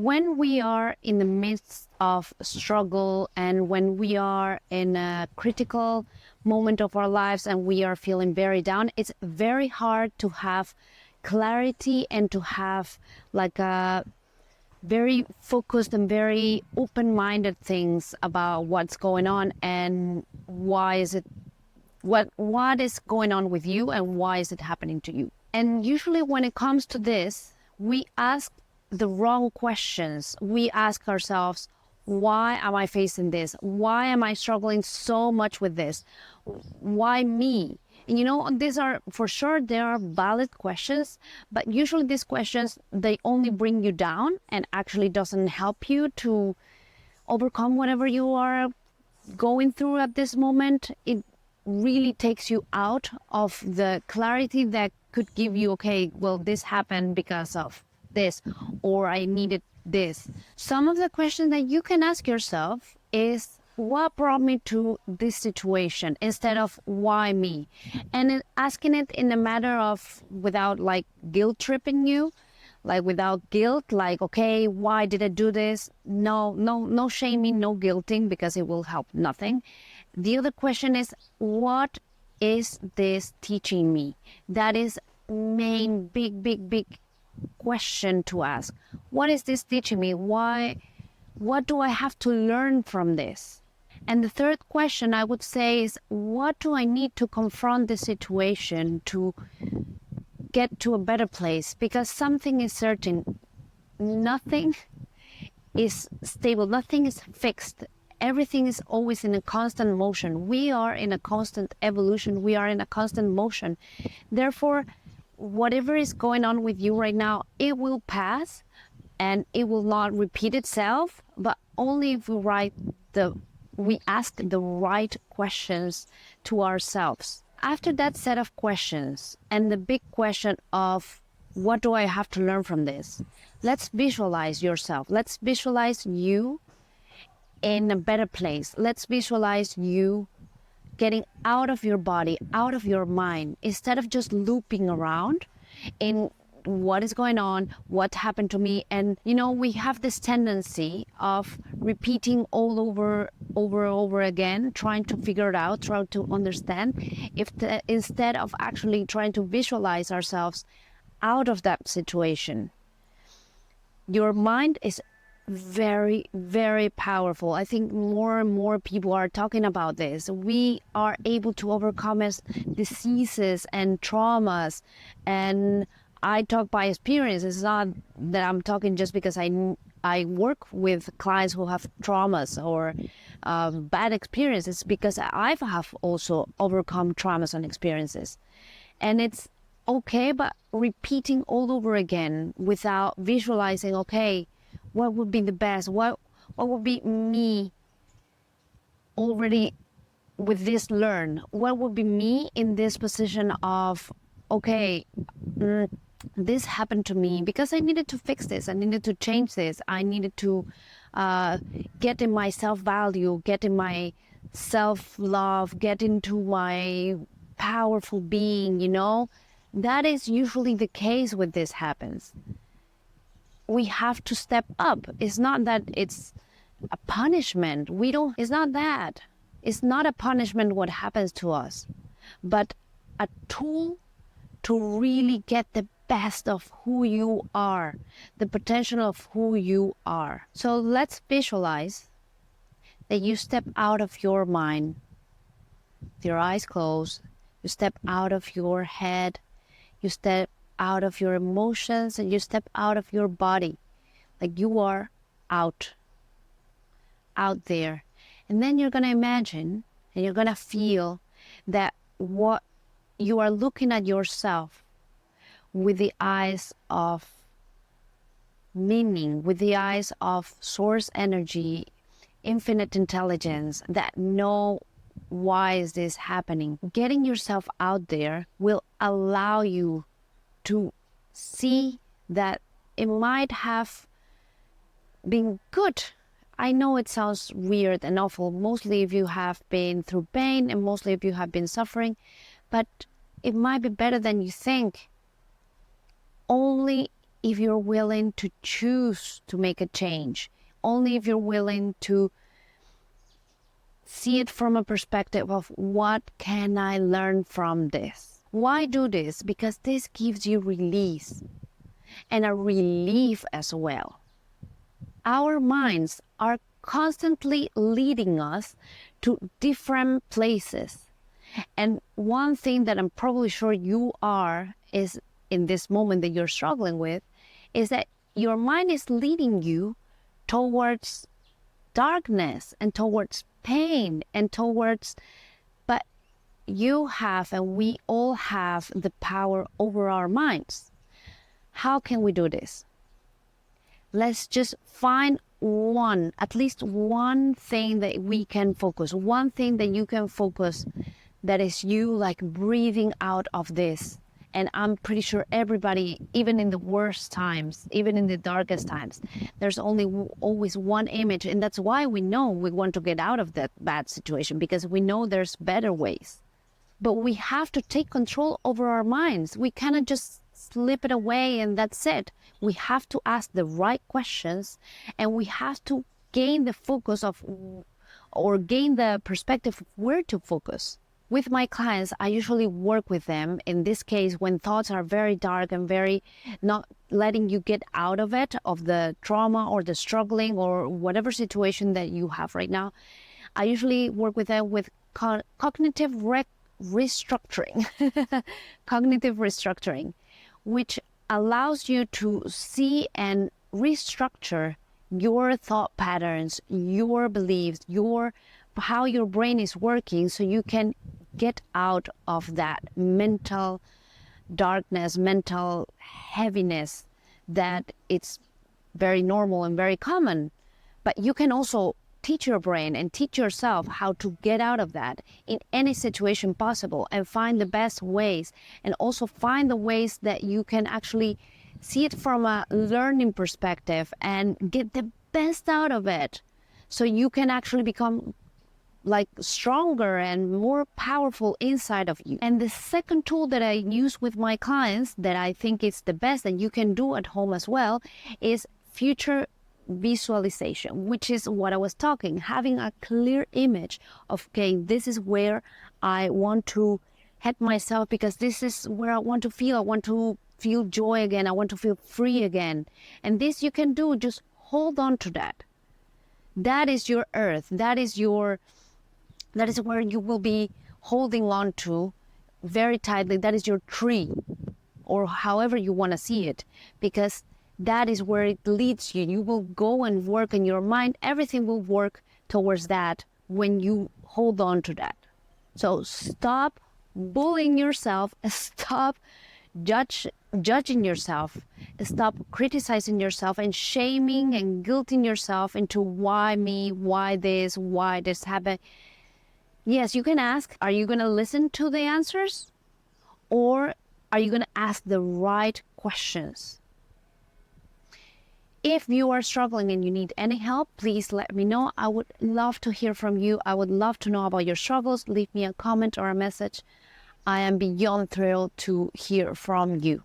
when we are in the midst of struggle and when we are in a critical moment of our lives and we are feeling very down, it's very hard to have clarity and to have like a very focused and very open-minded things about what's going on and why is it what is going on with you and why is it happening to you. And usually when it comes to this, we ask the wrong questions. We ask ourselves, why am I facing this? Why am I struggling so much with this? Why me? And these are, for sure, there are valid questions, but usually these questions, they only bring you down and actually doesn't help you to overcome whatever you are going through at this moment. It really takes you out of the clarity that could give you, okay, well, this happened because of this, or I needed this. Some of the questions that you can ask yourself is, what brought me to this situation, instead of why me? And asking it in a matter of, without like guilt tripping you, like without guilt, like, okay, why did I do this? No shaming, no guilting, because it will help nothing. The other question is, what is this teaching me? That is main big question to ask. What is this teaching me? Why? What do I have to learn from this? And the third question I would say is, what do I need to confront the situation to get to a better place? Because something is certain, nothing is stable, nothing is fixed. Everything is always in a constant motion. We are in a constant evolution. We are in a constant motion. Therefore, whatever is going on with you right now, it will pass and it will not repeat itself, but only if we ask the right questions to ourselves. After that set of questions and the big question of, what do I have to learn from this? Let's visualize yourself. Let's visualize you in a better place. Let's visualize you getting out of your body, out of your mind, instead of just looping around in what is going on, what happened to me. And we have this tendency of repeating all over again, trying to figure it out, trying to understand, instead of actually trying to visualize ourselves out of that situation. Your mind is very, very powerful. I think more and more people are talking about this. We are able to overcome diseases and traumas. And I talk by experience. It's not that I'm talking just because I work with clients who have traumas or bad experiences, because I have also overcome traumas and experiences. And it's okay, but repeating all over again without visualizing, okay, what would be the best? What would be me already with this learn? What would be me in this position of, okay, this happened to me because I needed to fix this. I needed to change this. I needed to get in my self-value, get in my self-love, get into my powerful being, That is usually the case when this happens. We have to step up. It's not that it's a punishment. It's not that. It's not a punishment what happens to us, but a tool to really get the best of who you are, the potential of who you are. So let's visualize that you step out of your mind, with your eyes closed, you step out of your head, you step out of your emotions, and you step out of your body, like you are out there. And then you're going to imagine and you're going to feel that what you are looking at yourself with the eyes of meaning, with the eyes of source energy, infinite intelligence, that know why is this happening. Getting yourself out there will allow you to see that it might have been good. I know it sounds weird and awful, mostly if you have been through pain and mostly if you have been suffering, but it might be better than you think. Only if you're willing to choose to make a change, only if you're willing to see it from a perspective of what can I learn from this? Why do this? Because this gives you release and a relief as well. Our minds are constantly leading us to different places. And one thing that I'm probably sure you are is in this moment that you're struggling with is that your mind is leading you towards darkness and towards pain and towards, but you have, and we all have, the power over our minds. How can we do this? Let's just find at least one thing that we can focus, one thing that you can focus that is you like breathing out of this. And I'm pretty sure everybody, even in the worst times, even in the darkest times, there's always one image. And that's why we know we want to get out of that bad situation, because we know there's better ways. But we have to take control over our minds. We cannot just slip it away and that's it. We have to ask the right questions, and we have to gain the focus of, or gain the perspective of where to focus. With my clients, I usually work with them, in this case, when thoughts are very dark and very not letting you get out of it, of the trauma or the struggling or whatever situation that you have right now. I usually work with them with cognitive restructuring, cognitive restructuring, which allows you to see and restructure your thought patterns, your beliefs, how your brain is working, so you can get out of that mental darkness, mental heaviness that it's very normal and very common. But you can also teach your brain and teach yourself how to get out of that in any situation possible, and find the best ways, and also find the ways that you can actually see it from a learning perspective and get the best out of it, so you can actually become like stronger and more powerful inside of you. And the second tool that I use with my clients that I think is the best and you can do at home as well is future visualization, which is what I was talking, having a clear image of, okay, this is where I want to head myself, because this is where I want to feel. I want to feel joy again. I want to feel free again. And this you can do, just hold on to that. That is your earth. That is where you will be holding on to very tightly. That is your tree, or however you want to see it, because that is where it leads you. You will go and work in your mind. Everything will work towards that when you hold on to that. So stop bullying yourself. Stop judging yourself. Stop criticizing yourself and shaming and guilting yourself into why me, why this happened. Yes, you can ask, are you going to listen to the answers? Or are you going to ask the right questions? If you are struggling and you need any help, please let me know. I would love to hear from you. I would love to know about your struggles. Leave me a comment or a message. I am beyond thrilled to hear from you.